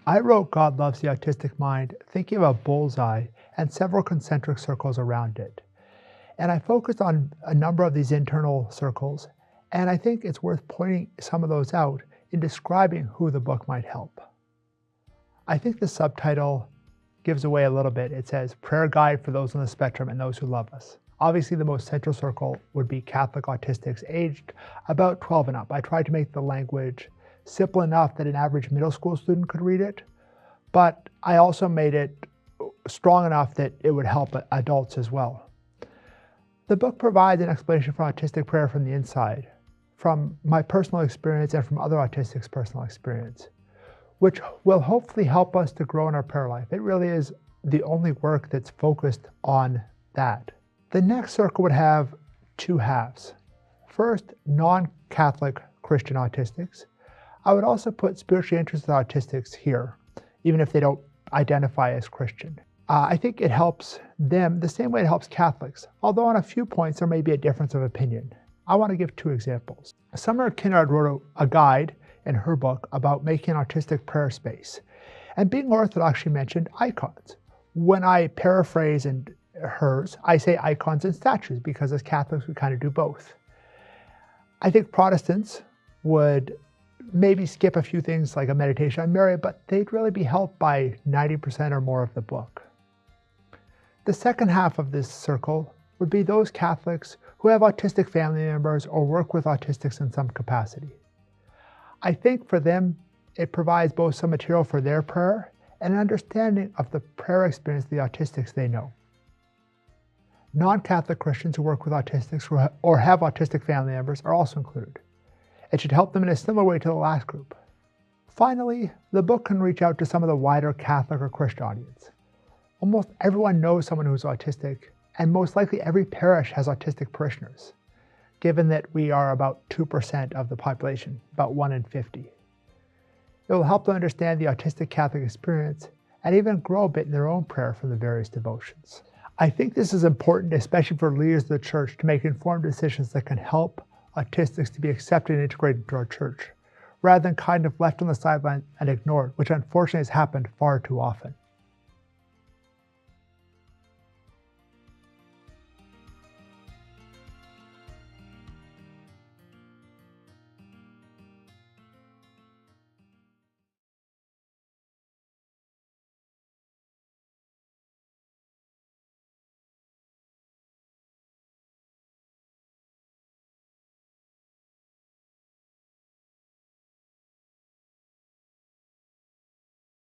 I wrote God Loves the Autistic Mind thinking of a bullseye and several concentric circles around it. And I focused on a number of these internal circles, and I think it's worth pointing some of those out in describing who the book might help. I think the subtitle gives away a little bit. It says, Prayer Guide for Those on the Spectrum and Those Who Love Us. Obviously, the most central circle would be Catholic autistics aged about 12 and up. I tried to make the language simple enough that an average middle school student could read it, but I also made it strong enough that it would help adults as well. The book provides an explanation for autistic prayer from the inside, from my personal experience and from other autistics' personal experience, which will hopefully help us to grow in our prayer life. It really is the only work that's focused on that. The next circle would have two halves. First, non-Catholic Christian autistics. I would also put spiritually interested autistics here, even if they don't identify as Christian. I think it helps them the same way it helps Catholics, although on a few points there may be a difference of opinion. I want to give two examples. Summer Kinnard wrote a guide in her book about making an autistic prayer space. And being Orthodox, she mentioned icons. When I paraphrase in hers, I say icons and statues because as Catholics we kind of do both. I think Protestants would maybe skip a few things like a meditation on Mary, but they'd really be helped by 90% or more of the book. The second half of this circle would be those Catholics who have autistic family members or work with autistics in some capacity. I think for them, it provides both some material for their prayer and an understanding of the prayer experience of the autistics they know. Non-Catholic Christians who work with autistics or have autistic family members are also included. It should help them in a similar way to the last group. Finally, the book can reach out to some of the wider Catholic or Christian audience. Almost everyone knows someone who's autistic, and most likely every parish has autistic parishioners, given that we are about 2% of the population, about 1 in 50. It will help them understand the autistic Catholic experience and even grow a bit in their own prayer from the various devotions. I think this is important, especially for leaders of the church, to make informed decisions that can help autistics to be accepted and integrated into our church, rather than kind of left on the sideline and ignored, which unfortunately has happened far too often.